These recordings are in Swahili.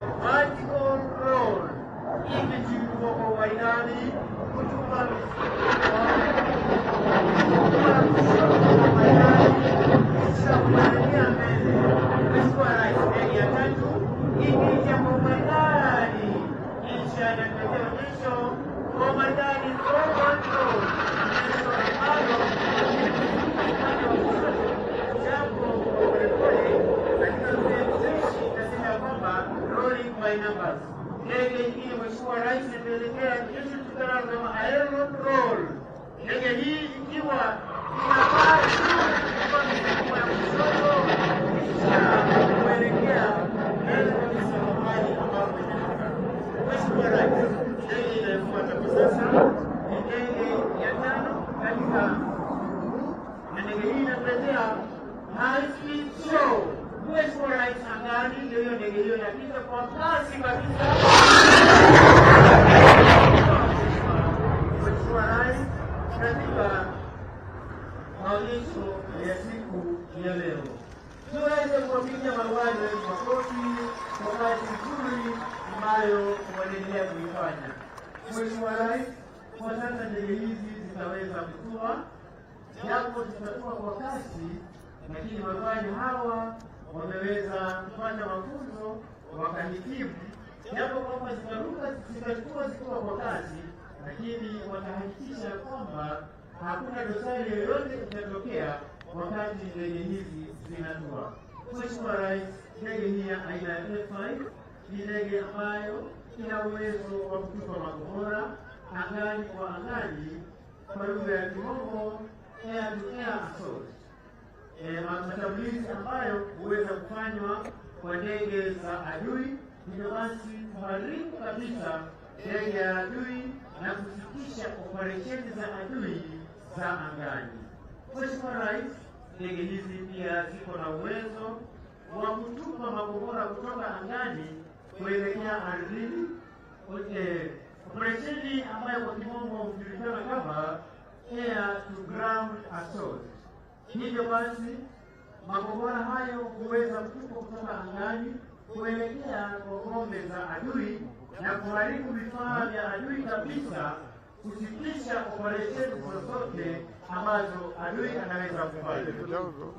Vertical roll. Ikijibu kwa waidani kutupa numbers. Ndege hii Mheshimiwa Rais ameelekea jinsi tutakavyo airborne roll. Ndege hii ikiwa inapaa kwa mfumo ya kushoto kisha kuelekea mbele kabisa mahali ambapo inafika. Mheshimiwa Rais, ndege inayofuata kwa sasa ni ndege ya 5 katika ndege hii inatuletea high speed show. Mheshimiwa Rais angani ndio hiyo ndege hiyo inapita kwa kasi kabisa. Mheshimiwa Rais, katika maonyesho ya siku ya leo tuweze kuwapigia maruani wetu makofi kwa kazi nzuri ambayo wanaendelea kuifanya. Mheshimiwa Rais, kwa sasa ndege hizi zitaweza kutua, japo zitatua kwa kasi, lakini maruani hawa wameweza kupata mafunzo wakahitimu, japo kwamba zitakuwa zikiwa kwa kasi, lakini watahakikisha kwamba hakuna dosari yoyote itatokea wakati ndege hizi zinatua. Mheshimiwa Rais, ndege hii aina ya F5 ni ndege ambayo ina uwezo wa kutupa makombora angani kwa angani, kwa lugha ya Kimombo air to air assault. Mashambulizi ambayo huweza kufanywa kwa ndege za adui, hivyo basi kuharibu kabisa ndege ya adui na kusitisha operesheni za adui za angani. Mheshimiwa Rais, ndege hizi pia ziko na uwezo wa kutupa makombora kutoka angani kuelekea ardhini, operesheni ambayo kwa Kimombo hujulikana kama air to ground assault. Hivyo basi makombora hayo huweza kutupwa kutoka angani kuelekea kwa ngome za adui na kuharibu vifaa vya adui kabisa, kusitisha operesheni zozote ambazo adui anaweza kufanya.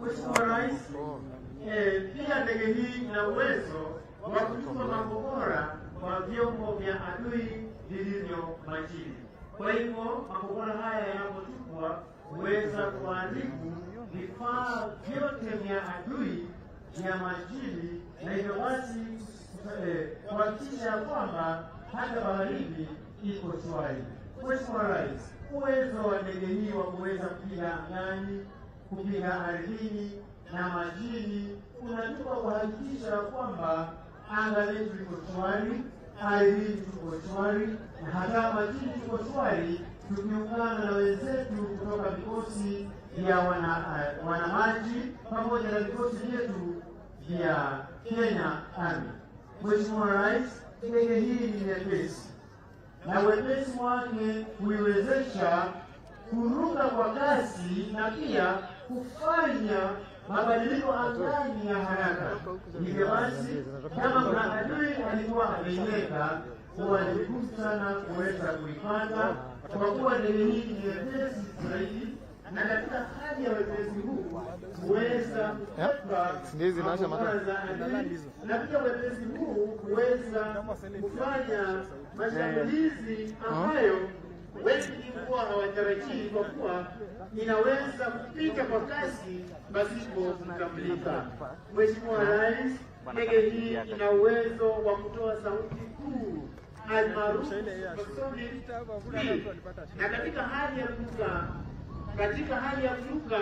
Mheshimiwa Rais, pia ndege hii ina uwezo wa kutupa makombora kwa vyombo vya adui vilivyo majini. Kwa hivyo makombora haya yanapotupwa huweza kuharibu vifaa vyote vya adui vya majini, na hivyo basi kuhakikisha kwamba hata baharini iko shwari. Mheshimiwa Rais, uwezo wa ndege hii wa kuweza kupiga angani, kupiga ardhini na majini unatupa kuhakikisha kwamba anga letu liko shwari, ardhini tuko shwari, na hata majini tuko shwari, tukiungana na wenzetu kutoka vikosi vya wanamaji pamoja na vikosi vyetu vya Kenya Army. Mheshimiwa Rais, ndege hii ni nyepesi na wepesi wake huiwezesha kuruka kwa kasi na pia kufanya mabadiliko angani ya haraka. Hivyo basi, kama kuna adui alikuwa ameiweka, huwa ni vigumu sana kuweza kuipata, kwa kuwa ndege hii ni nyepesi zaidi, na katika hali ya wepesi huu huweza kutoka makombora za adui, na pia wepesi huu huweza kufanya mashambulizi ambayo wengi huwa hawatarajii, kwa kuwa inaweza kupita kwa kasi pasipo kutambulika. Mheshimiwa Rais, ndege hii ina uwezo wa kutoa sauti kuu almaarufu sonic speed, na katika hali ya kuruka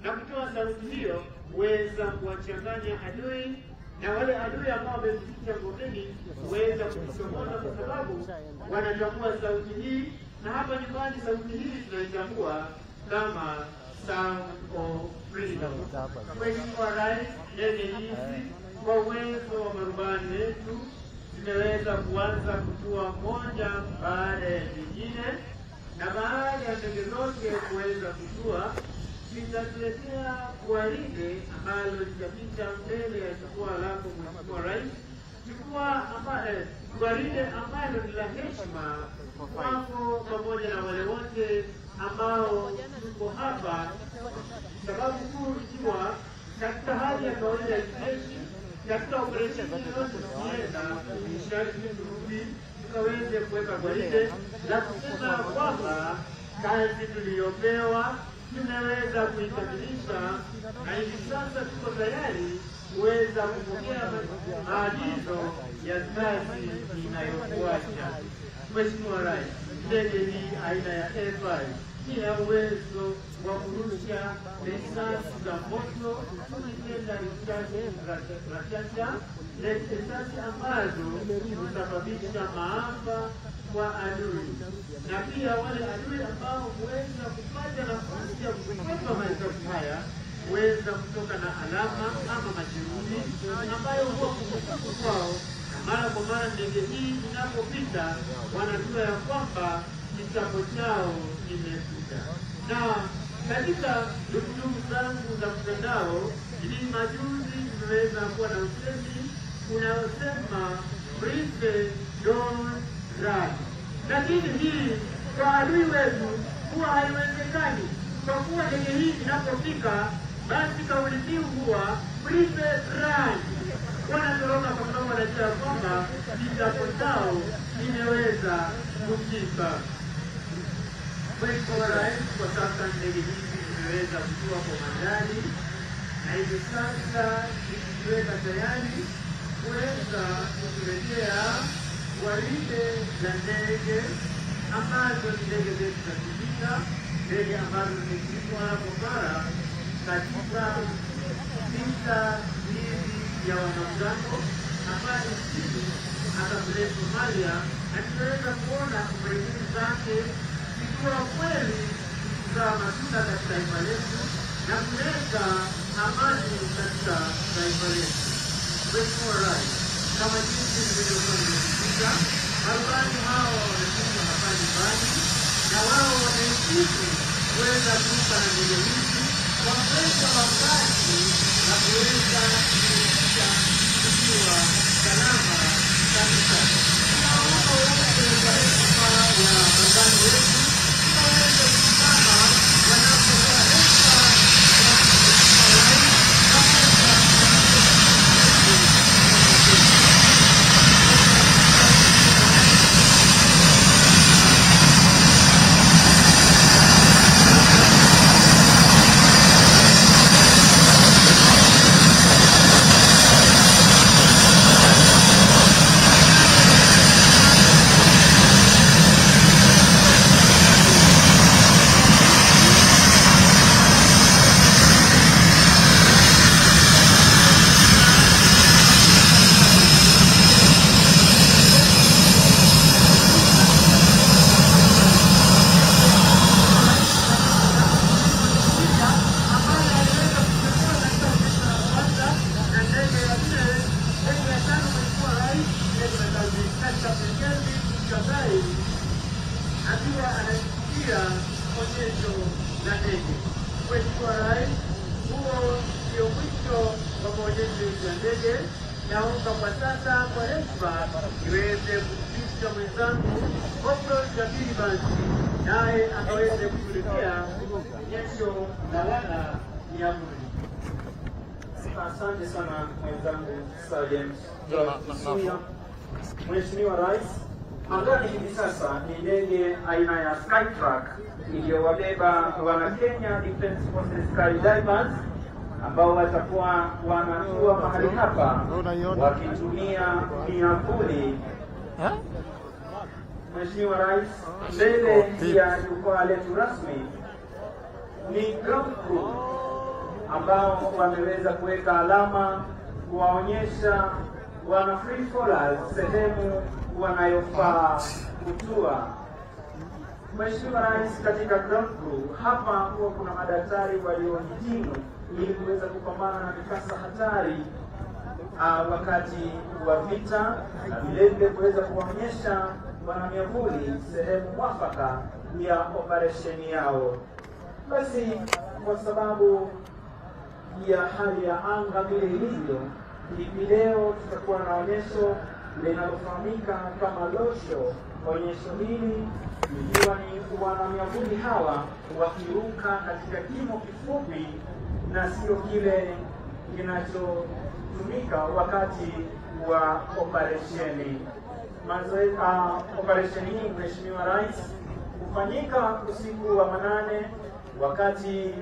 na kutoa sauti hiyo huweza kuwachanganya adui, na wale adui ambao wamefikia ngomeni huweza kusomoza, kwa sababu wanatambua sauti hii, na hapa nyumbani sauti hii tunaitambua kama sound of freedom. Mheshimiwa Rais, ndege hizi kwa uwezo wa marubani wetu zimeweza kuanza kutua moja baada ya nyingine, na baada ya ndege zote kuweza kutua zitatuletea gwaride ambalo litapita mbele ya jukwaa lako Mheshimiwa Rais, chukua gwaride ambalo ni la heshima kwako pamoja na wale wote ambao tuko hapa, sababu kuu ikiwa katika hali ya kawaida ya kijeshi, katika operesheni yote tukienda sharti turudi tukaweze kuweka gwaride na kusema kwamba kazi tuliyopewa tumeweza kuikamilisha, na hivi sasa tuko tayari kuweza kupokea maagizo ya kazi inayofuata. Mheshimiwa Rais, ndege hii aina ya F5 ina uwezo wa kurusha risasi za moto, tukitenda risasi ambazo husababisha maafa kwa adui, na pia wale adui ambao huweza kupata nafasi ya kukwepa mahesabu haya huweza kutoka na alama ama majeruhi ambayo huwa kumbukumbu kwao, na mara kwa mara ndege hii inapopita wanajua ya kwamba kitambo chao kimepita. Na katika dukudumu zangu za mtandao hivi majuzi tumeweza kuwa na usemi unaosema breathe don't run, lakini hii kwa adui wetu huwa haiwezekani, kwa kuwa ndege hii inapofika basi kauli mbiu huwa breathe run. Wanatoroka kwa sababu wanajua kwamba kitambo chao imeweza kufika. Mheshimiwa Rais, kwa sasa ndege hizi zimeweza kutua kwa mandani, na hivi sasa zikiweka tayari kuweza kuturejea gwaride za ndege ambazo ni ndege zetu za kivita, ndege ambazo zimeshiriki mara kwa mara katika vita hivi ya wanamgambo ambayo nchini hata kule Somalia, na tunaweza kuona operesheni zake zikiwa kweli za matunda katika taifa letu na kuleta amani katika taifa letu. Mheshimiwa Rais, kama jinsi nilivyokuwa nimesikia, marubani hao wanafika hapa nyumbani na wao wanahitimu kuweza kuruka na ndege hizi kwa kuweza wakati na kuweza kuitisha kukiwa salama kabisa. Tunaomba wote kwa heshima ya marubani wetu tunaweza kusimama wanapotaarifa akiwa anasikia onyesho la ndege. Mheshimiwa Rais, huo ndio mwisho wa maonyesho ya ndege. Naomba kwa sasa kwa heshima niweze kumpisha mwenzangu Jabiri basi naye akaweze kutuletea onyesho la wana ya Amuri. Asante sana mwenzangu Sergeant John. Mheshimiwa Rais, angani hivi sasa ni ndege aina ya Skytrack iliyowabeba wana Kenya Defense Forces Skydivers ambao watakuwa wanatua mahali hapa wakitumia miavuli. Mheshimiwa Rais, mbele ya jukwaa letu rasmi ni ground crew ambao wameweza kuweka alama kuwaonyesha wana free fallers sehemu wanayofaa kutua. Mheshimiwa Rais, katika ground crew hapa huwa kuna madaktari waliohitimu ili kuweza kupambana na mikasa hatari wakati wa vita, na vilevile kuweza kuwaonyesha wanamiavuli sehemu mwafaka ya operesheni yao. Basi kwa sababu ya hali ya anga vile ilivyo, hivi leo tutakuwa na onyesho linalofahamika kama losho. Onyesho hili likiwa ni wanamiavuli hawa wakiruka katika kimo kifupi na sio kile kinachotumika wakati wa operesheni. Operesheni hii, Mheshimiwa Rais, hufanyika usiku wa manane wakati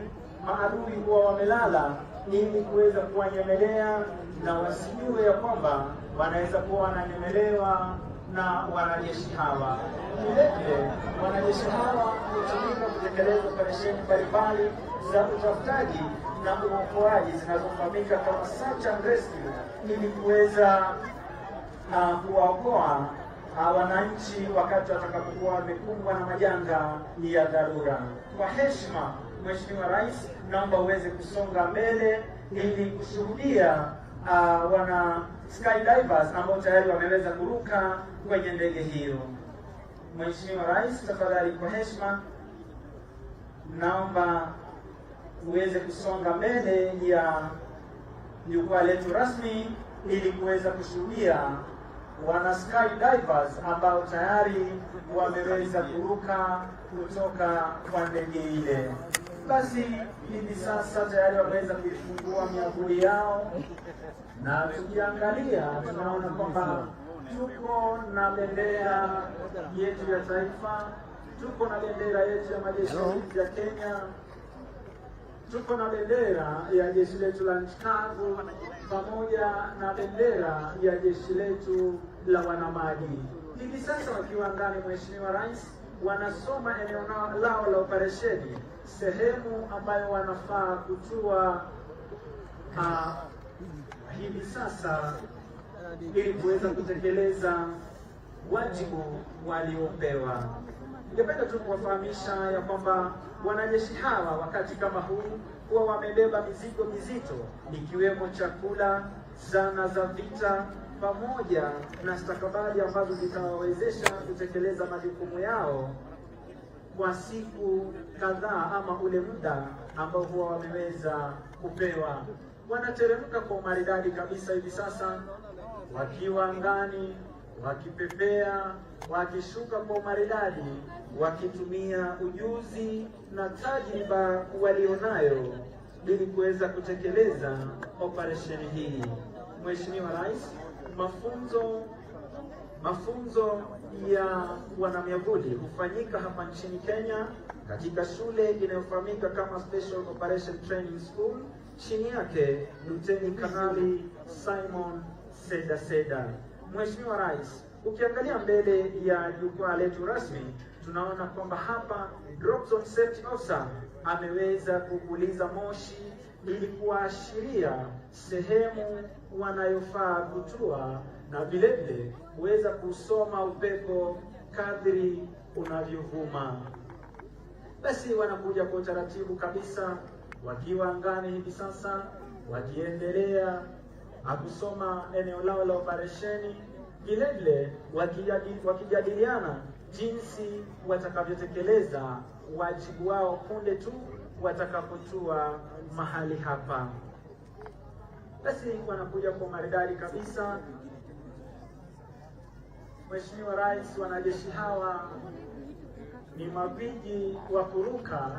maadui huwa wamelala, ili kuweza kuwanyemelea na wasijue ya kwamba wanaweza kuwa wananyemelewa na wanajeshi hawa. Vilevile wanajeshi hawa hutumika kutekeleza operesheni mbalimbali za utafutaji na uokoaji zinazofahamika kama search and rescue, ili kuweza kuwaokoa wananchi wakati watakapokuwa wamekumbwa na majanga ya dharura. Kwa heshima, Mheshimiwa Rais, naomba uweze kusonga mbele ili kushuhudia wana skydivers ambao tayari wameweza kuruka kwenye ndege hiyo. Mheshimiwa Rais, tafadhali kwa heshima, naomba uweze kusonga mbele ya jukwaa letu rasmi ili kuweza kushuhudia wana skydivers ambao tayari wameweza kuruka kutoka kwa ndege ile. Basi hivi sasa tayari wameweza kuifungua miavuli yao, na tukiangalia tunaona kwamba tuko na bendera yetu ya taifa, tuko na bendera yetu ya majeshi ya Kenya, tuko na bendera ya jeshi letu la nchi kavu, pamoja na bendera ya jeshi letu la wanamaji. Hivi sasa wakiwa ndani, Mheshimiwa Rais, wanasoma eneo lao la operesheni, sehemu ambayo wanafaa kutua hivi sasa ili kuweza kutekeleza wajibu waliopewa. Ningependa tu kuwafahamisha ya kwamba wanajeshi hawa wakati kama huu huwa wamebeba mizigo mizito, ikiwemo chakula, zana za vita, pamoja na stakabadhi ambazo zitawawezesha kutekeleza majukumu yao kwa siku kadhaa ama ule muda ambao huwa wameweza kupewa. Wanateremka kwa umaridadi kabisa hivi sasa, wakiwa angani, wakipepea, wakishuka kwa umaridadi, wakitumia ujuzi na tajriba walionayo ili kuweza kutekeleza operesheni hii. Mheshimiwa Rais, mafunzo ya wanamiavuli hufanyika hapa nchini Kenya katika shule inayofahamika kama Special Operation Training School. Chini yake Luteni Kanali Simon Seda. Mheshimiwa Rais, ukiangalia mbele ya jukwaa letu rasmi, tunaona kwamba hapa Drop Zone Safety Officer ameweza kupuliza moshi ili kuashiria sehemu wanayofaa kutua, na vilevile kuweza kusoma upepo kadri unavyovuma. Basi wanakuja kwa utaratibu kabisa, wakiwa angani hivi sasa, wakiendelea kusoma eneo lao la operesheni, vilevile wakijadiliana jinsi watakavyotekeleza wajibu wao punde tu watakapotua mahali hapa. Basi wanakuja kwa maridadi kabisa. Mheshimiwa Rais, wanajeshi hawa ni mabiji wa kuruka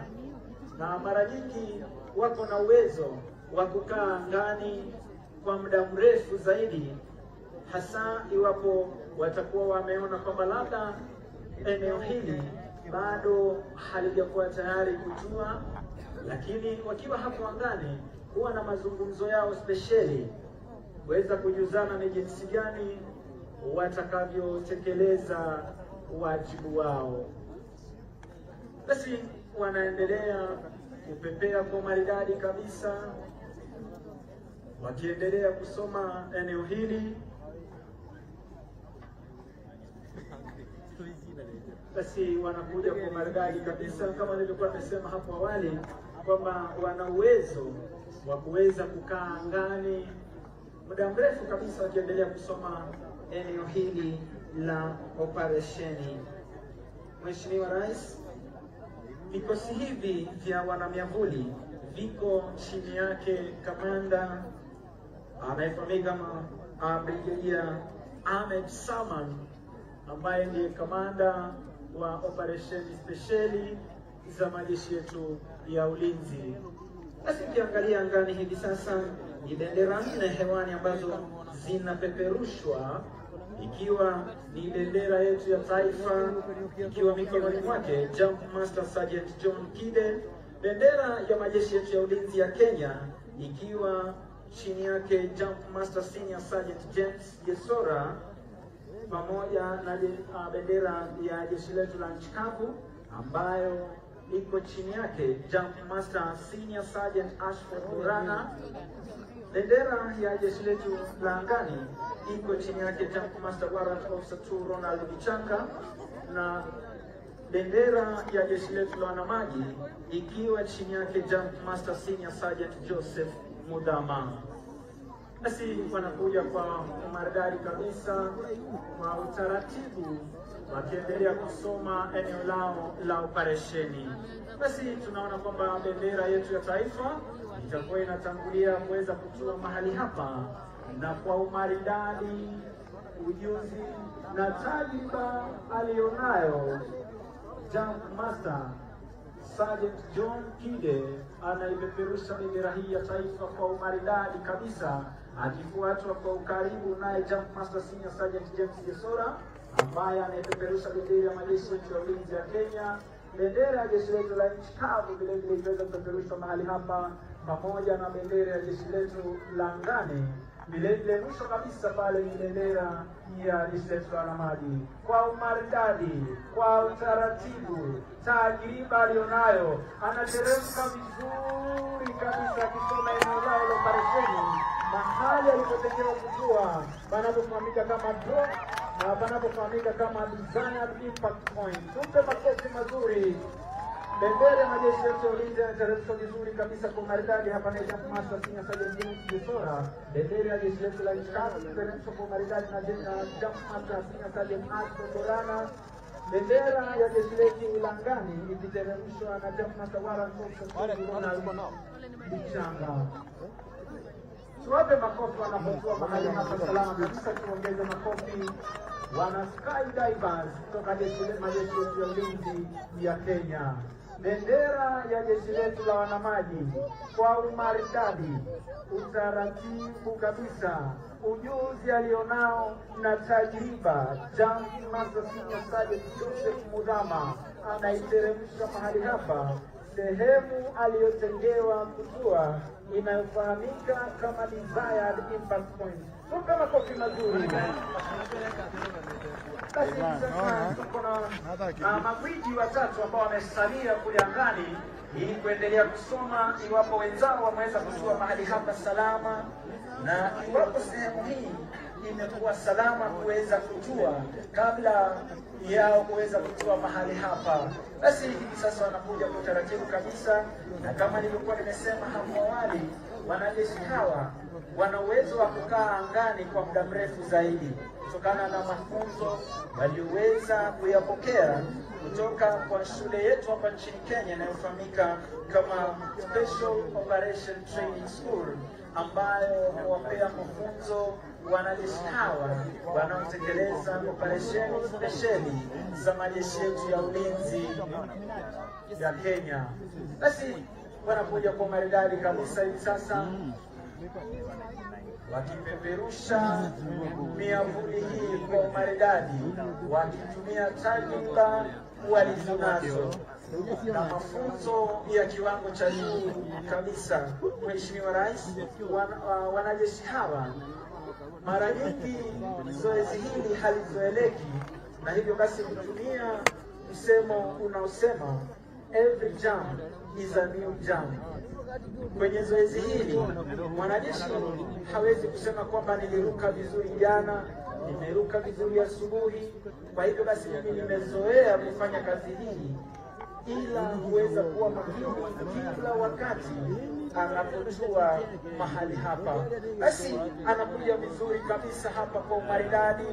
na mara nyingi wako na uwezo wa kukaa angani kwa muda mrefu zaidi, hasa iwapo watakuwa wameona kwamba labda eneo hili bado halijakuwa tayari kutua. Lakini wakiwa hapo angani huwa na mazungumzo yao spesheli kuweza kujuzana ni jinsi gani watakavyotekeleza wajibu wao. Basi wanaendelea kupepea kwa maridadi kabisa, wakiendelea kusoma eneo hili. Basi wanakuja kwa maridadi kabisa, kama nilivyokuwa nimesema hapo awali kwamba wana uwezo wa kuweza kukaa angani muda mrefu kabisa, wakiendelea kusoma eneo hili la operesheni. Mheshimiwa Rais, vikosi hivi vya wanamiavuli viko chini yake kamanda anayefahamika kama Brigadier Ahmed Saman, ambaye ndiye kamanda wa operesheni spesheli za majeshi yetu ya ulinzi. Basi ukiangalia angani hivi sasa ni bendera 4 hewani ambazo zinapeperushwa, ikiwa ni bendera yetu ya taifa, ikiwa mikononi mwake Jump Master Sergeant John Kide, bendera ya majeshi yetu ya ulinzi ya Kenya ikiwa chini yake Jump Master Senior Sergeant James Gesora, pamoja na bendera ya jeshi letu la nchi kavu ambayo iko chini yake Jump Master Senior Sergeant Ashford Burana. Bendera ya jeshi letu la angani iko chini yake Jump Master Warrant Officer 2 Ronald Bichanga, na bendera ya jeshi letu la wanamaji ikiwa chini yake Jump Master Senior Sergeant Joseph Mudama. Basi wanakuja kwa maridadi kabisa kwa utaratibu, wakiendelea kusoma eneo lao la operesheni. Basi tunaona kwamba bendera yetu ya taifa itakuwa inatangulia kuweza kutua mahali hapa, na kwa umaridadi, ujuzi na tajriba alionayo Jump Master Sergeant John Kide anaipeperusha bendera hii ya taifa kwa umaridadi kabisa, akifuatwa kwa ukaribu naye Jump Master Senior Sergeant James Gesora ambaye anaipeperusha bendera ya majeshi yetu ya ulinzi ya Kenya. Bendera ya jeshi letu la nchi kavu vile vile iweza kupeperushwa mahali hapa, pamoja na bendera ya jeshi letu la angani. Vile vile mwisho kabisa pale ni bendera ya jeshi letu la maji. Kwa umaridadi, kwa utaratibu, tajriba alionayo, anateremka vizuri kabisa akisoma eneo lao la operesheni, mahali alipotengewa kujua panapofahamika kama drop na panapofahamika kama desired impact point. Tupe makofi mazuri. Bendera ya majeshi yetu ya ulinzi inateremshwa vizuri kabisa kwa maridadi hapa na Jump Master Senior Sergeant James Gesora. Bendera ya jeshi letu la nchi kavu inateremshwa kwa maridadi na Jump Master Senior Sergeant Ashford Burana. Bendera ya jeshi letu la angani ikiteremshwa na Jump Master Warrant Officer Ronald Bichanga. Tuwape makofi wanapokuwa mahali hapa salama kabisa. Tuongeze makofi wana skydivers kutoka majeshi yetu ya ulinzi ya Kenya. Bendera ya jeshi letu la wanamaji kwa umaridadi, utaratibu kabisa, ujuzi alionao na tajriba, Jump Master Senior Sergeant Joseph Mudama anaiteremsha mahali hapa sehemu aliyotengewa kutua inayofahamika kama desired impact point. Tupe makofi mazuri. Basi sasa tuko na magwiji watatu ambao wamesalia kule angani ili kuendelea kusoma iwapo wenzao wameweza kutua mahali hapa salama, na iwapo sehemu hii imekuwa salama kuweza kutua kabla yao kuweza kutua mahali hapa. Basi hivi sasa wanakuja kwa utaratibu kabisa, na kama nilikuwa nimesema hapo awali, wanajeshi hawa wana uwezo wa kukaa angani kwa muda mrefu zaidi kutokana na mafunzo walioweza kuyapokea kutoka kwa shule yetu hapa nchini Kenya inayofahamika kama Special Operation Training School, ambayo huwapea mafunzo wanajeshi hawa wanaotekeleza operesheni spesheli za majeshi yetu ya ulinzi ya Kenya. Basi wanakuja kwa maridadi kabisa hivi sasa wakipeperusha miavuli hii kwa umaridadi, wakitumia tajriba walizonazo na mafunzo ya kiwango cha juu kabisa. Mheshimiwa Rais, wanajeshi hawa mara nyingi zoezi hili halizoeleki, na hivyo basi kutumia msemo unaosema every jump is a new jump. Kwenye zoezi hili mwanajeshi hawezi kusema kwamba niliruka vizuri jana, nimeruka vizuri asubuhi, kwa hivyo basi mimi nimezoea kufanya kazi hii, ila huweza kuwa makini kila wakati anapotua mahali hapa. Basi anakuja vizuri kabisa hapa kwa umaridadi,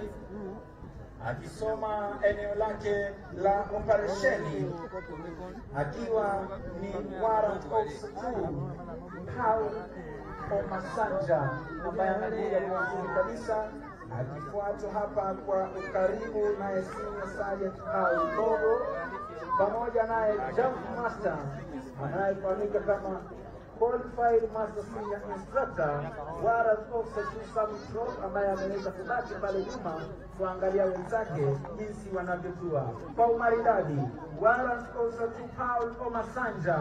akisoma eneo lake la operesheni, akiwa ni Warrant Officer 2 Omasanja ambaye anakuja kwa uzuri kabisa, akifuatwa hapa kwa ukaribu naye Senior Sergeant Bogo, pamoja naye Jump Master anayefahamika kama Qualified Master Senior Instructor Warrant Officer Summit ambaye ameweza kubaki pale nyuma kuangalia wenzake jinsi wanavyotua kwa umaridadi. Warrant Officer Paul Omasanja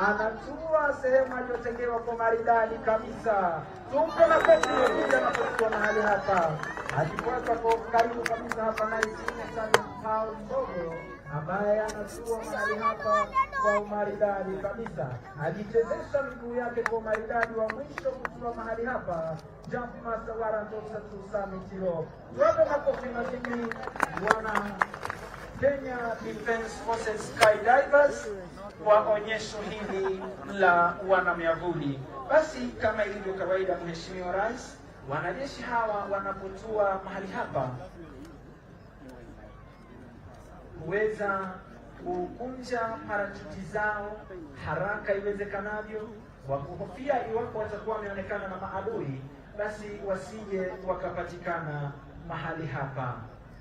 anatua sehemu aliyotengewa kwa maridadi kabisa. Tumpe makofi kuja anapokuwa mahali hapa, akifuata kwa karibu kabisa hapa naye Senior Sergeant Paul Bogo ambaye anatua mahali hapa kwa umaridadi kabisa, ajichezesha miguu yake kwa umaridadi wa mwisho kutua mahali hapa. Jump Master Warrant Officer Summit. Wape makofi mazuri wana Kenya Defense Forces Skydivers kwa onyesho hili la wanamiavuli. Basi kama ilivyo kawaida, Mheshimiwa Rais, wanajeshi hawa wanapotua mahali hapa huweza kukunja parachuti zao haraka iwezekanavyo, kwa kuhofia iwapo watakuwa wameonekana na maadui, basi wasije wakapatikana mahali hapa.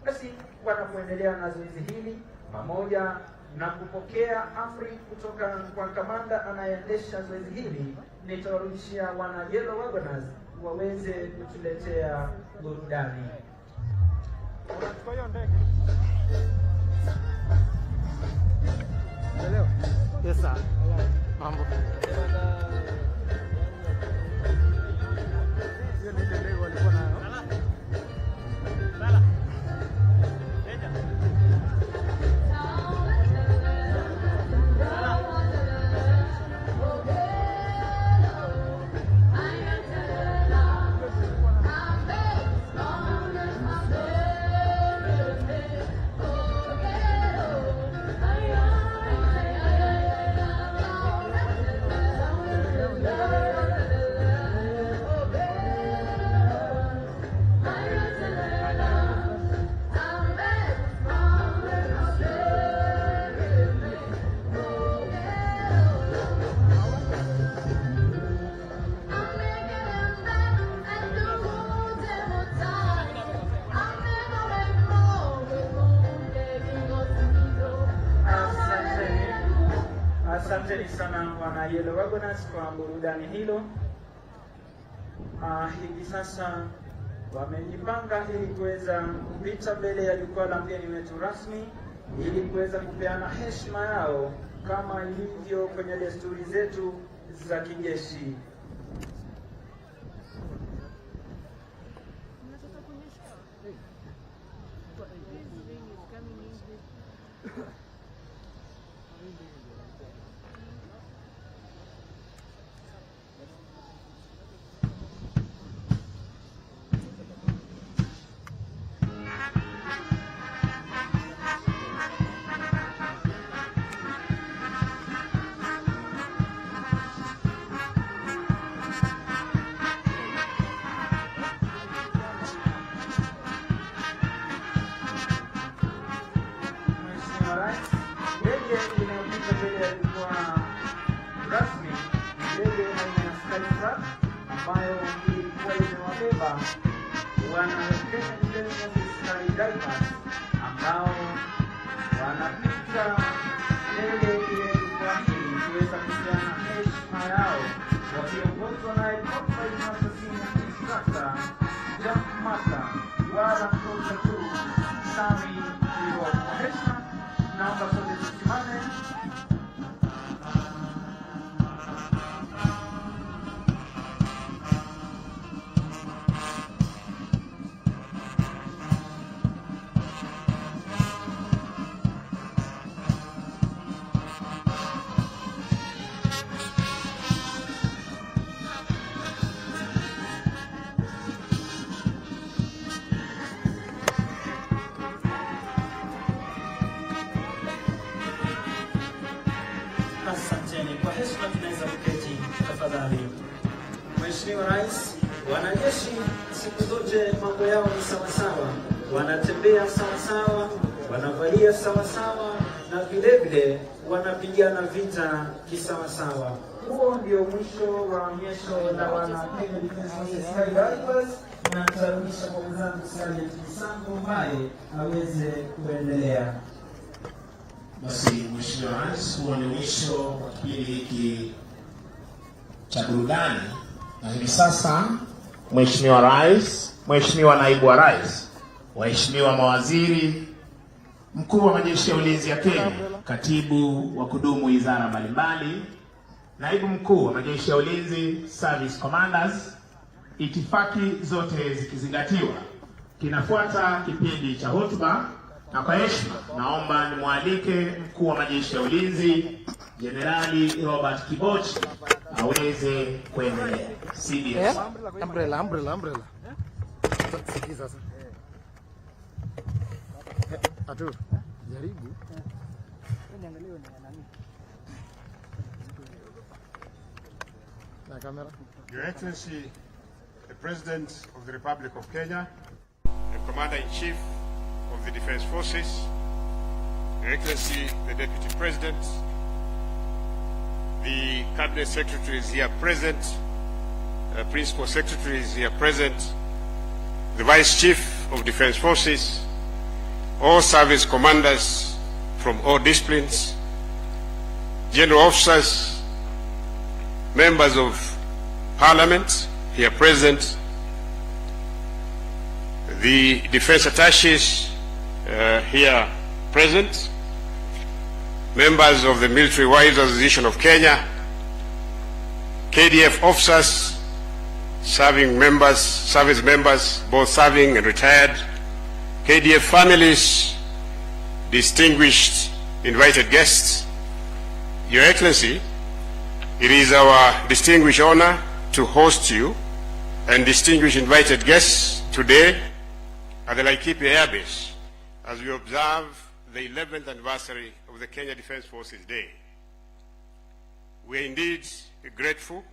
Basi wanapoendelea na zoezi hili, pamoja na kupokea amri kutoka kwa kamanda anayeendesha zoezi hili, nitawarudishia wana Yellow Wagoners waweze kutuletea burudani. Yes sir. Mambo. Hiyo ni ndege walikuwa nayo. Lala. Asanteni sana wana Yellow Wagoners kwa burudani hilo. Hivi sasa wamejipanga ili kuweza kupita mbele ya jukwaa la mgeni wetu rasmi, ili kuweza kupeana heshima yao kama ilivyo kwenye desturi zetu za kijeshi. Ambayo ilikuwa imewabeba wana Kenyan Skydivers ambao wanapita ndege ile jukwaa hili kuweza kupeana heshima yao, wakiongozwa na Qualified Master Senior Instructor Jump Master Warrant Officer Sami Iwo. Heshima, naomba sote tusimame. Asanteni. Kwa heshima tunaweza kuketi tafadhali. Mheshimiwa Rais, wanajeshi siku zote mambo yao ni sawasawa, wanatembea sawasawa, wanavalia sawasawa, na vile vile wanapigana vita kisawasawa. huo ndio mwisho wa onyesho la wana Kenya Defence Forces Skydivers, na tutarudisha kwa mwenzangu Sergeant Kisango ambaye aweze kuendelea. Basi Mheshimiwa Rais, huo ni mwisho wa kipindi hiki cha burudani, na hivi sasa Mheshimiwa Rais, Mheshimiwa Naibu wa Rais, waheshimiwa mawaziri, Mkuu wa Majeshi ya Ulinzi ya Kenya, Katibu wa kudumu wizara mbalimbali, Naibu Mkuu wa Majeshi ya Ulinzi, Service Commanders, itifaki zote zikizingatiwa, kinafuata kipindi cha hotuba, na kwa heshima naomba nimwalike Mkuu wa Majeshi ya Ulinzi Jenerali Robert Kibochi aweze kuendelea. CDS. Umbrella. Sikiza sasa. Atu, jaribu. Niangalie nani. Na kamera. Your Excellency, the President of the Republic of Kenya, the Commander-in-Chief of the Defence Forces, Your Excellency, the Deputy President, the Cabinet Secretaries here present, Principal Secretaries here present, the Vice Chief of Defence Forces, all service commanders from all disciplines, general officers, members of Parliament here present, the defense attaches here present, members of the Military Wives Association of Kenya, KDF officers, service members, both serving and retired, KDF families, distinguished invited guests. Your Excellency, it is our distinguished honor to host you and distinguished invited guests today at the Laikipia airbase as we observe the 11th anniversary of the Kenya Defence Forces Day. We are indeed grateful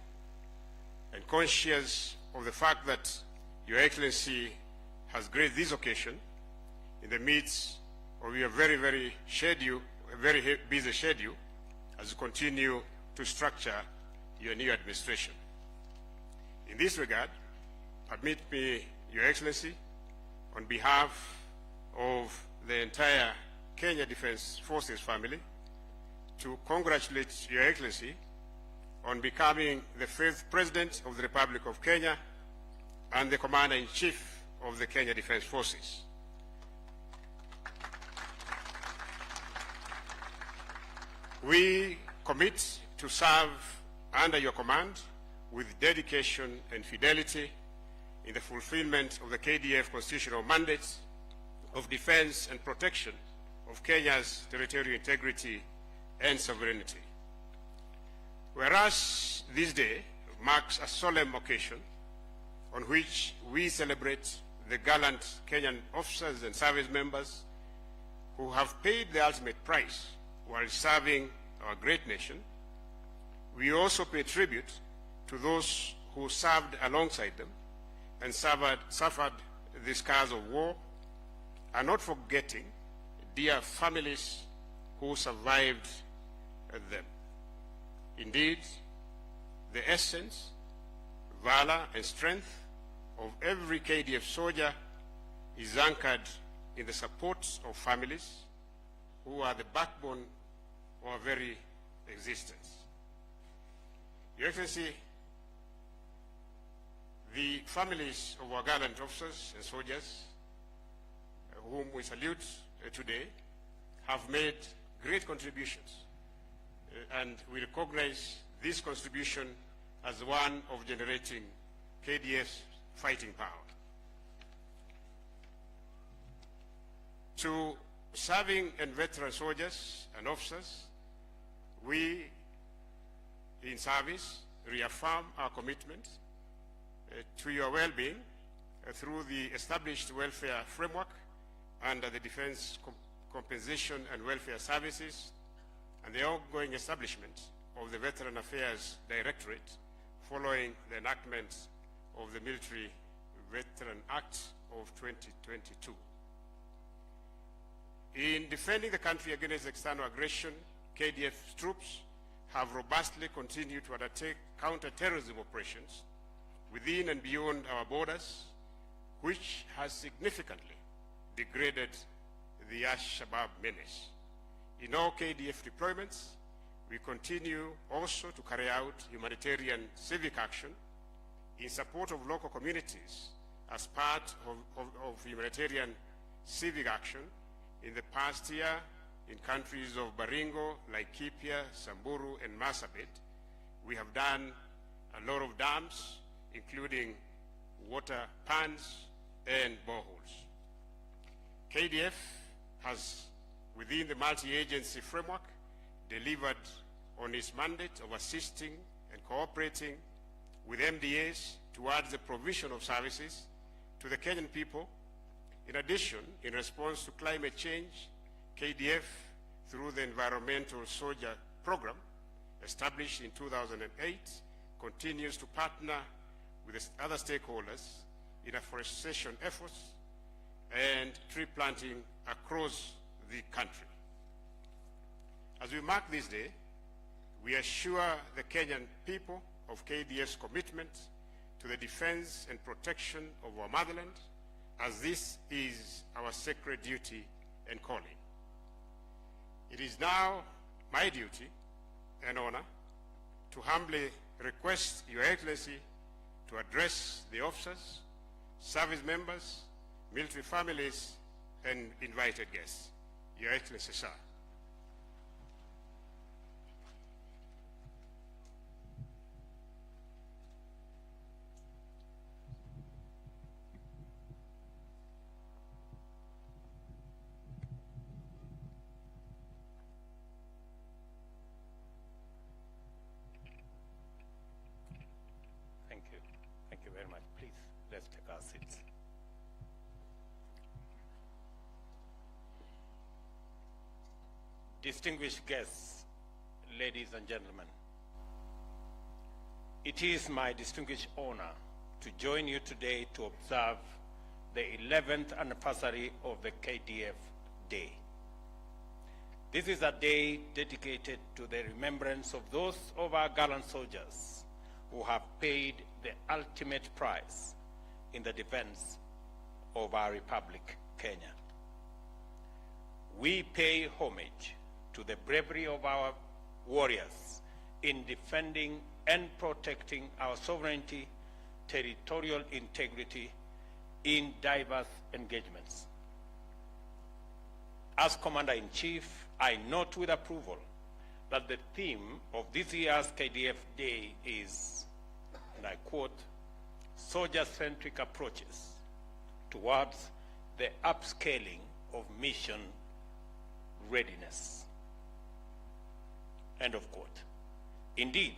and conscious of the fact that Your Excellency has graced this occasion in the midst of your very busy schedule as you continue to structure your new administration. In this regard, permit me, Your Excellency, on behalf of the entire Kenya Defence Forces family, to congratulate Your Excellency on becoming the 5th President of the Republic of Kenya and the Commander-in-Chief of the Kenya Defence Forces. We commit to serve under your command with dedication and fidelity in the fulfillment of the KDF constitutional mandates of defense and protection of Kenya's territorial integrity and sovereignty. Whereas this day marks a solemn occasion on which we celebrate the gallant Kenyan officers and service members who have paid the ultimate price while serving our great nation, we also pay tribute to those who served alongside them and suffered the scars of war, and not forgetting dear families who survived them. Indeed, the essence, valor, and strength of every KDF soldier is anchored in the support of families who are the backbone of our very existence. Your Excellency, the families of our gallant officers and soldiers, whom we salute today, have made great contributions, and we recognize this contribution as one of generating KDF's fighting power. To serving and veteran soldiers and officers, we in service reaffirm our commitment to your well-being through the established welfare framework under the Defense Compensation and Welfare Services and the ongoing establishment of the Veteran Affairs Directorate following the enactment of the Military Veteran Act of 2022. In defending the country against external aggression, KDF troops have robustly continued to undertake counter-terrorism operations within and beyond our borders, which has significantly degraded the Al-Shabaab menace. In all KDF deployments, we continue also to carry out humanitarian civic action in support of local communities as part of humanitarian civic action. In the past year, in countries of Baringo, Laikipia, Samburu, and Marsabit, we have done a lot of dams, including water pans and boreholes. KDF has, within the multi-agency framework, delivered on its mandate of assisting and cooperating with MDAs towards the provision of services to the Kenyan people. In addition, in response to climate change, KDF, through the Environmental Soldier Program, established in 2008, continues to partner with the other stakeholders in afforestation efforts and tree planting across the country. As we mark this day, we assure the Kenyan people of KDF's commitment to the defense and protection of our motherland, as this is our sacred duty and calling. It is now my duty and honor to humbly request Your Excellency to address the officers, service members, military families, and invited guests. Your Excellency, sir. Thank you very much. Please, let's take our seats. Distinguished guests, ladies and gentlemen, it is my distinguished honor to join you today to observe the 11th anniversary of the KDF Day. This is a day dedicated to the remembrance of those of our gallant soldiers who have paid the ultimate price in the defense of our Republic, Kenya. We pay homage to the bravery of our warriors in defending and protecting our sovereignty, territorial integrity in diverse engagements. As Commander-in-Chief, I note with approval that the theme of this year's KDF Day is, and I quote, soldier-centric approaches towards the upscaling of mission readiness. End of quote. Indeed,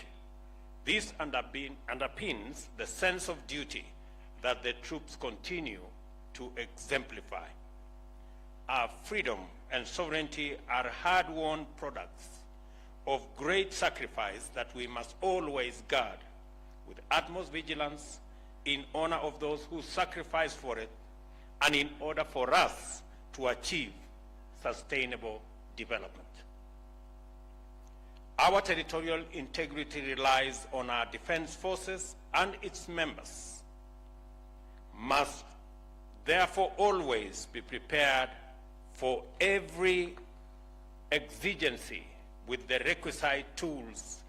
this underpins the sense of duty that the troops continue to exemplify. Our freedom and sovereignty are hard-won products of great sacrifice that we must always guard with utmost vigilance in honor of those who sacrifice for it and in order for us to achieve sustainable development. Our territorial integrity relies on our defense forces, and its members must therefore always be prepared for every exigency with the requisite tools,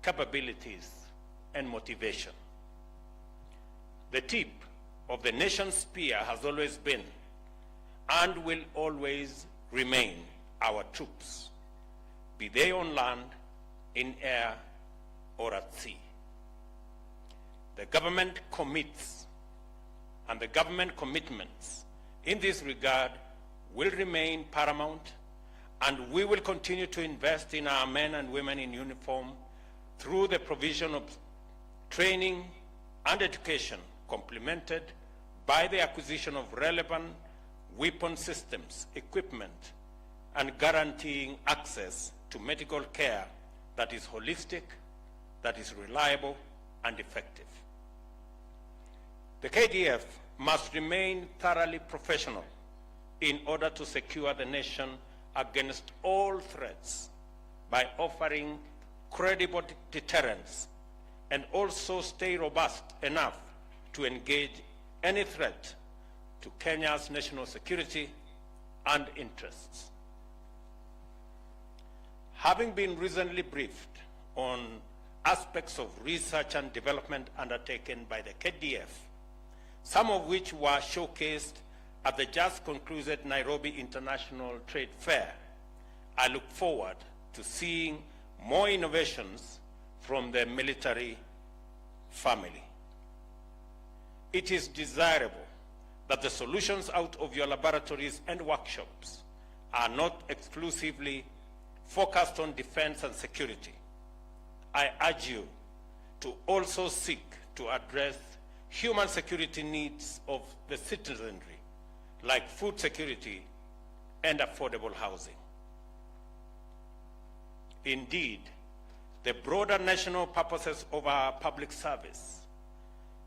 capabilities, and motivation. The tip of the nation's spear has always been and will always remain our troops, be they on land, in air, or at sea. The government commits, and the government commitments in this regard will remain paramount, and we will continue to invest in our men and women in uniform through the provision of training and education, complemented by the acquisition of relevant weapon systems, equipment, and guaranteeing access to medical care that is holistic, that is reliable, and effective. The KDF must remain thoroughly professional in order to secure the nation against all threats by offering credible deterrence, and also stay robust enough to engage any threat to Kenya's national security and interests. Having been recently briefed on aspects of research and development undertaken by the KDF, some of which were showcased at the just concluded Nairobi International Trade Fair, I look forward to seeing more innovations from the military family. It is desirable that the solutions out of your laboratories and workshops are not exclusively focused on defense and security. I urge you to also seek to address human security needs of the citizenry, like food security and affordable housing. Indeed, the broader national purposes of our public service,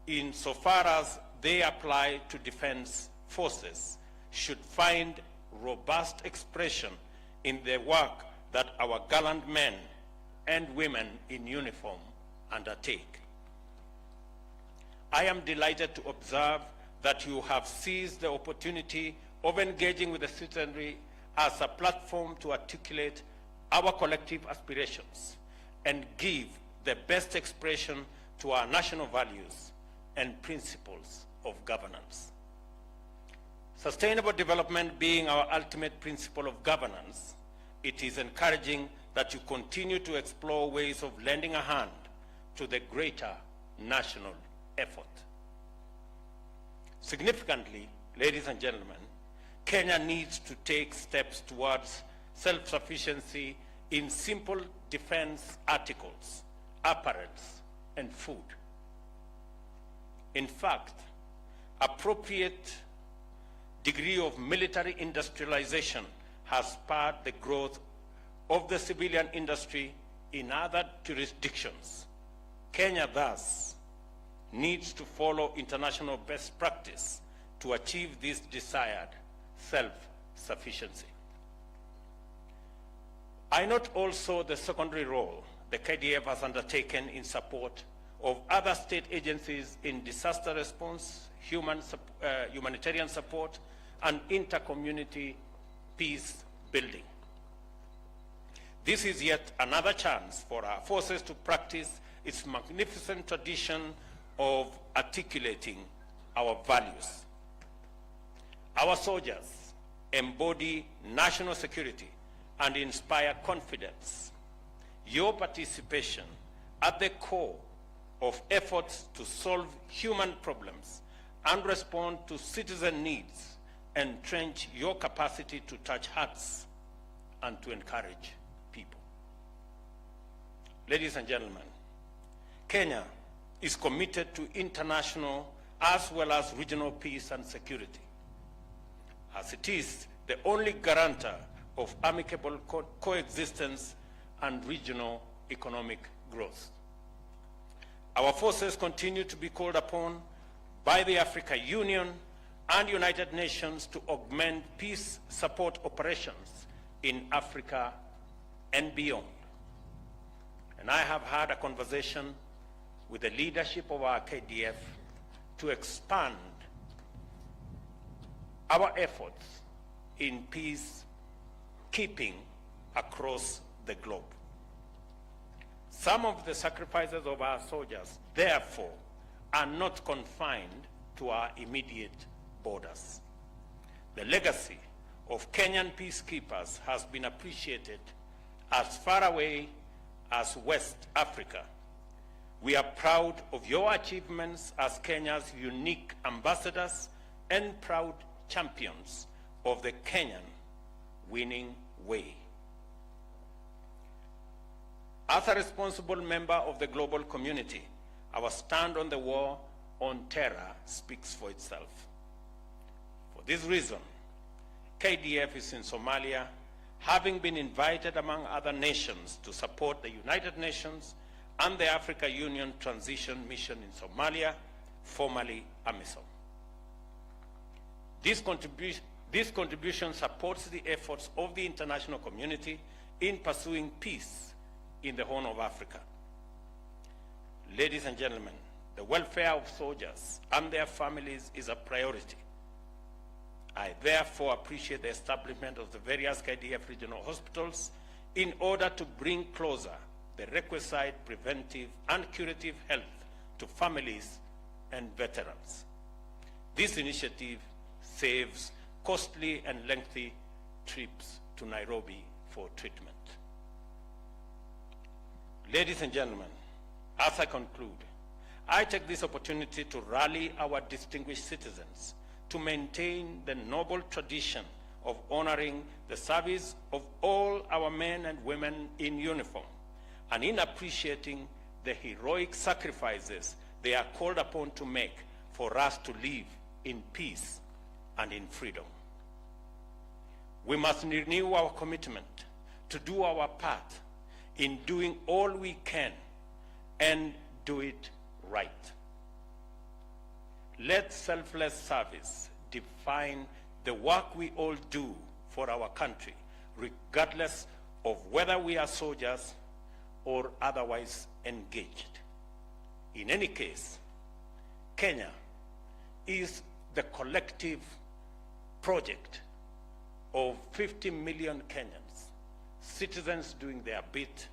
insofar as they apply to defense forces, should find robust expression in the work that our gallant men and women in uniform undertake. I am delighted to observe that you have seized the opportunity of engaging with the citizenry as a platform to articulate our collective aspirations and give the best expression to our national values and principles of governance. Sustainable development being our ultimate principle of governance, it is encouraging that you continue to explore ways of lending a hand to the greater national effort. Significantly, ladies and gentlemen, Kenya needs to take steps towards self-sufficiency in simple defense articles, apparatus, and food. In fact, appropriate degree of military industrialization has spurred the growth of the civilian industry in other jurisdictions. Kenya thus needs to follow international best practice to achieve this desired self-sufficiency. I note also the secondary role the KDF has undertaken in support of other state agencies in disaster response, humanitarian support, and inter-community peace building. This is yet another chance for our forces to practice its magnificent tradition of articulating our values. Our soldiers embody national security and inspire confidence. Your participation at the core of efforts to solve human problems and respond to citizen needs entrench your capacity to touch hearts and to encourage people. Ladies and gentlemen, Kenya is committed to international as well as regional peace and security, as it is the only guarantor of amicable coexistence and regional economic growth. Our forces continue to be called upon by the African Union and United Nations to augment peace support operations in Africa and beyond. And I have had a conversation with the leadership of our KDF to expand our efforts in peacekeeping across the globe. Some of the sacrifices of our soldiers, therefore, are not confined to our immediate borders. The legacy of Kenyan peacekeepers has been appreciated as far away as West Africa. We are proud of your achievements as Kenya's unique ambassadors and proud champions of the Kenyan winning way. As a responsible member of the global community, our stand on the war on terror speaks for itself. For this reason, KDF is in Somalia, having been invited among other nations to support the United Nations and the African Union Transition Mission in Somalia, formerly AMISOM. This contribution supports the efforts of the international community in pursuing peace in the Horn of Africa. Ladies and gentlemen, the welfare of soldiers and their families is a priority. I therefore appreciate the establishment of the various KDF regional hospitals in order to bring closer the requisite preventive and curative health to families and veterans. This initiative saves costly and lengthy trips to Nairobi for treatment. Ladies and gentlemen, as I conclude, I take this opportunity to rally our distinguished citizens to maintain the noble tradition of honoring the service of all our men and women in uniform, and in appreciating the heroic sacrifices they are called upon to make for us to live in peace and in freedom. We must renew our commitment to do our part in doing all we can and do it right. Let selfless service define the work we all do for our country, regardless of whether we are soldiers or otherwise engaged. In any case, Kenya is the collective project of 50 million Kenyans, citizens doing their bit,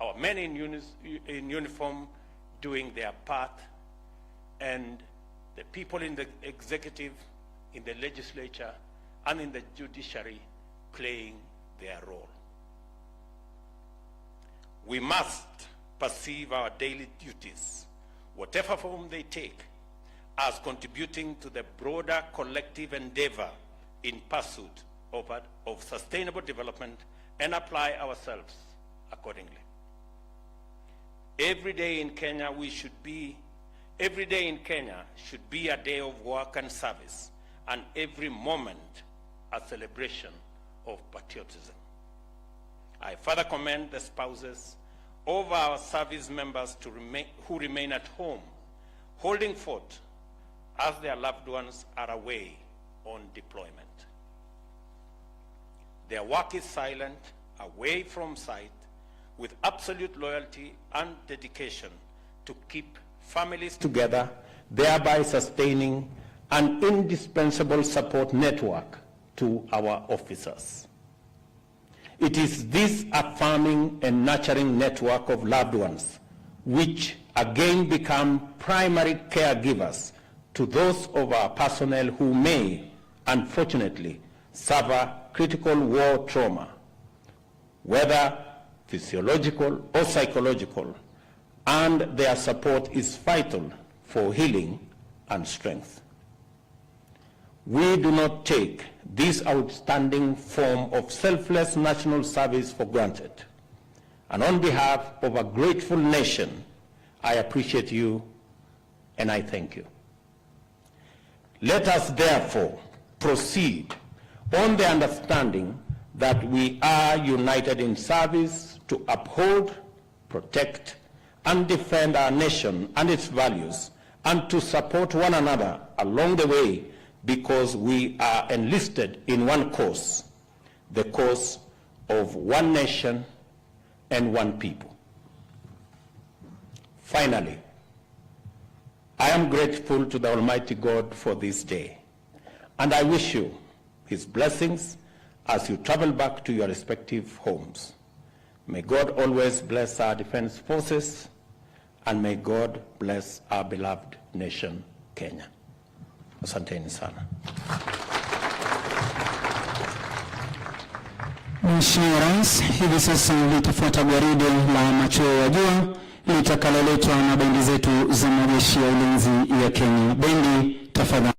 our men in uniform doing their part, and the people in the executive, in the legislature, and in the judiciary playing their role. We must perceive our daily duties, whatever form they take, as contributing to the broader collective endeavor in pursuit of sustainable development, and apply ourselves accordingly. Every day in Kenya should be a day of work and service, and every moment a celebration of patriotism. I further commend the spouses of our service members who remain at home, holding fort as their loved ones are away on deployment. Their work is silent, away from sight, with absolute loyalty and dedication to keep families together, thereby sustaining an indispensable support network to our officers. It is this affirming and nurturing network of loved ones which again become primary caregivers to those of our personnel who may, unfortunately, suffer critical war trauma, whether physiological or psychological, and their support is vital for healing and strength. We do not take this outstanding form of selfless national service for granted. And on behalf of a grateful nation, I appreciate you and I thank you. Let us therefore proceed on the understanding that we are united in service to uphold, protect, and defend our nation and its values, and to support one another along the way, because we are enlisted in one cause, the cause of one nation and one people. Finally, I am grateful to the Almighty God for this day, and I wish you His blessings as you travel back to your respective homes. May God always bless our defense forces, and may God bless our beloved nation, Kenya. Asanteni sana. Mheshimiwa Rais, hivi sasa litafuata gwaride la machweo ya jua litakaloletwa na bendi zetu za majeshi ya ulinzi ya Kenya. Bendi, tafadhali.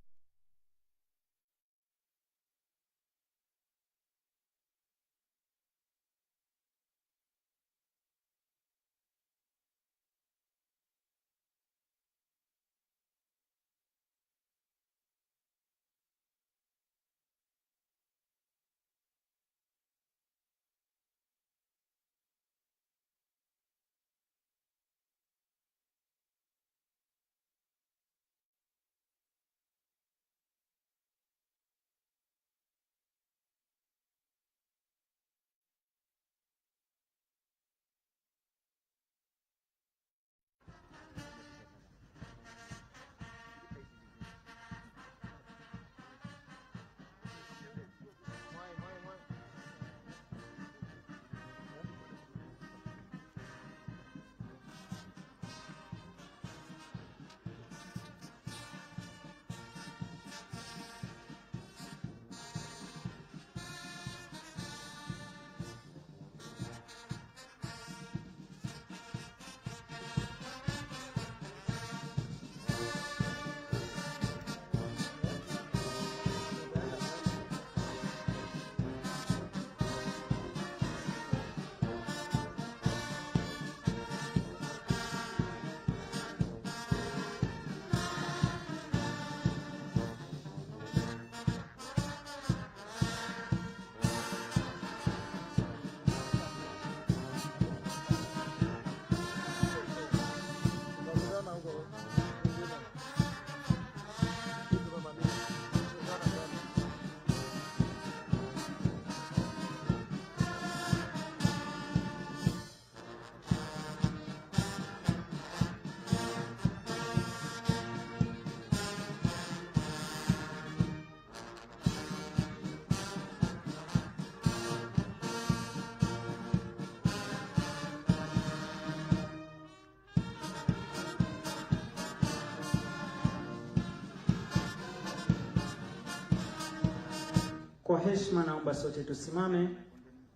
Kwa heshima naomba sote tusimame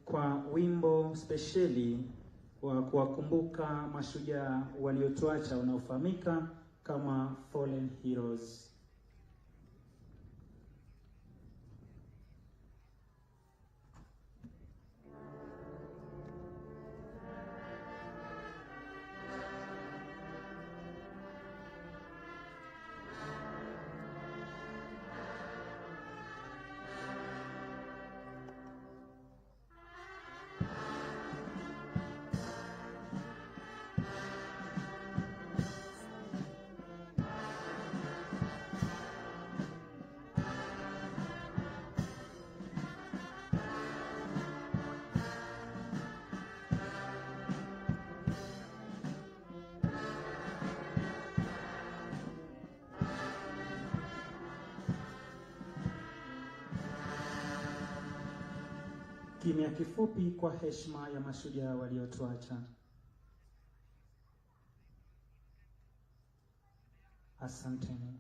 kwa wimbo spesheli wa kuwakumbuka mashujaa waliotuacha unaofahamika kama Fallen Heroes. Kimya kifupi kwa heshima ya mashujaa waliotuacha. Asanteni.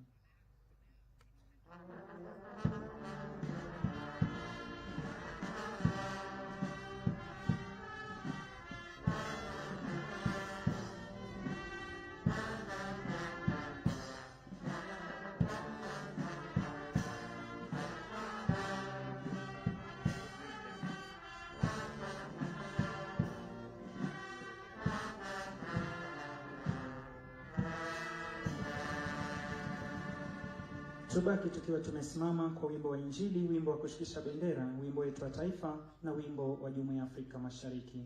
Tubaki tukiwa tumesimama kwa wimbo wa Injili, wimbo wa kushikisha bendera, wimbo wetu wa taifa na wimbo wa Jumuiya ya Afrika Mashariki.